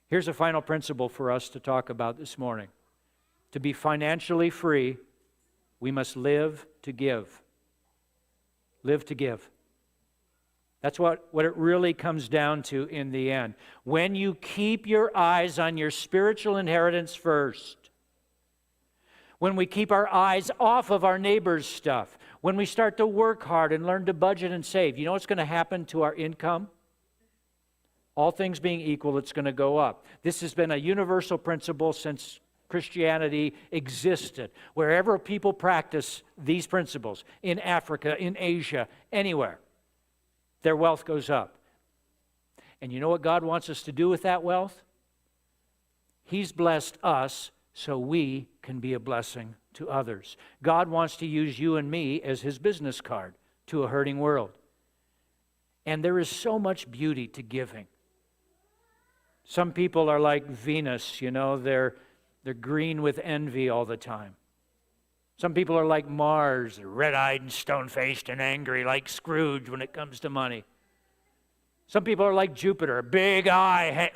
Here's a final principle for us to talk about this morning. To be financially free, we must live to give. Live to give. That's what it really comes down to in the end. When you keep your eyes on your spiritual inheritance first, when we keep our eyes off of our neighbor's stuff, when we start to work hard and learn to budget and save, you know what's going to happen to our income? All things being equal, it's going to go up. This has been a universal principle since Christianity existed. Wherever people practice these principles, in Africa, in Asia, anywhere, their wealth goes up. And you know what God wants us to do with that wealth? He's blessed us so we can be a blessing to others. God wants to use you and me as His business card to a hurting world. And there is so much beauty to giving. Some people are like Venus, you know, they're green with envy all the time. Some people are like Mars, red-eyed and stone-faced and angry like Scrooge when it comes to money. Some people are like Jupiter, a big eye,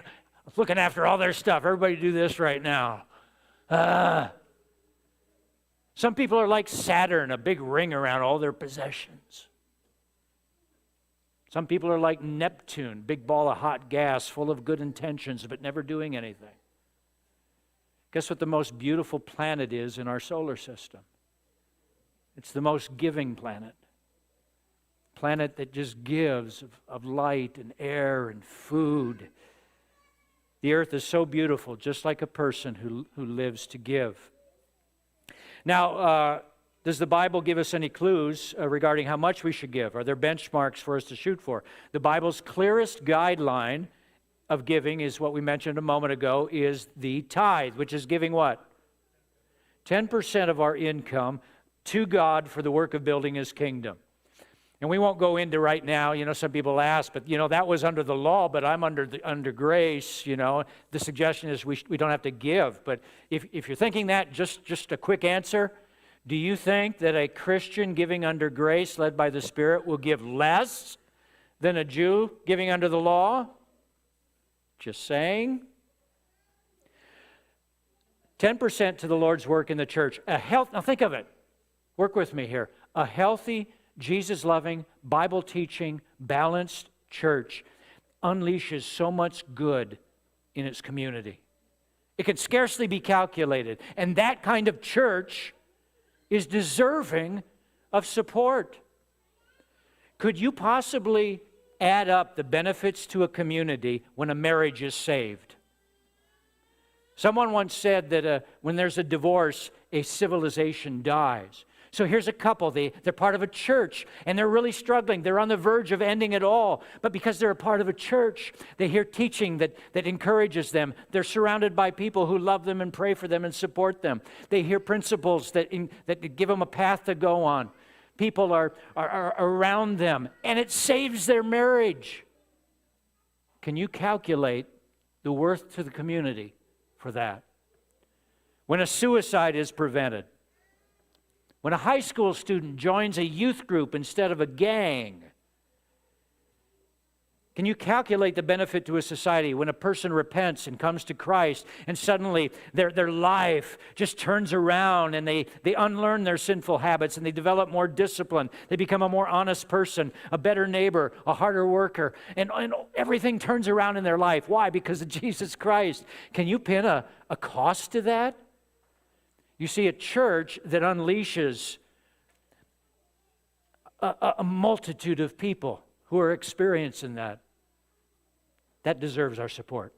looking after all their stuff. Everybody do this right now. Some people are like Saturn, a big ring around all their possessions. Some people are like Neptune, big ball of hot gas full of good intentions but never doing anything. Guess what the most beautiful planet is in our solar system? It's the most giving planet. Planet that just gives of light and air and food. The earth is so beautiful, just like a person who lives to give. Now, does the Bible give us any clues regarding how much we should give? Are there benchmarks for us to shoot for? The Bible's clearest guideline of giving is what we mentioned a moment ago, is the tithe, which is giving what? 10% of our income to God for the work of building His kingdom. And we won't go into right now, you know, some people ask, but, you know, that was under the law, but I'm under grace, you know. The suggestion is we don't have to give. But if you're thinking that, just a quick answer. Do you think that a Christian giving under grace, led by the Spirit, will give less than a Jew giving under the law? Just saying. 10% to the Lord's work in the church. Now think of it. Work with me here. A healthy, Jesus-loving, Bible-teaching, balanced church unleashes so much good in its community. It can scarcely be calculated. And that kind of church is deserving of support. Could you possibly add up the benefits to a community when a marriage is saved? Someone once said that when there's a divorce, a civilization dies. So here's a couple, they're part of a church, and they're really struggling. They're on the verge of ending it all. But because they're a part of a church, they hear teaching that encourages them. They're surrounded by people who love them and pray for them and support them. They hear principles that give them a path to go on. People are around them, and it saves their marriage. Can you calculate the worth to the community for that? When a suicide is prevented, when a high school student joins a youth group instead of a gang, can you calculate the benefit to a society when a person repents and comes to Christ and suddenly their life just turns around and they unlearn their sinful habits and they develop more discipline. They become a more honest person, a better neighbor, a harder worker, and everything turns around in their life. Why? Because of Jesus Christ. Can you pin a cost to that? You see, a church that unleashes a multitude of people who are experiencing that deserves our support.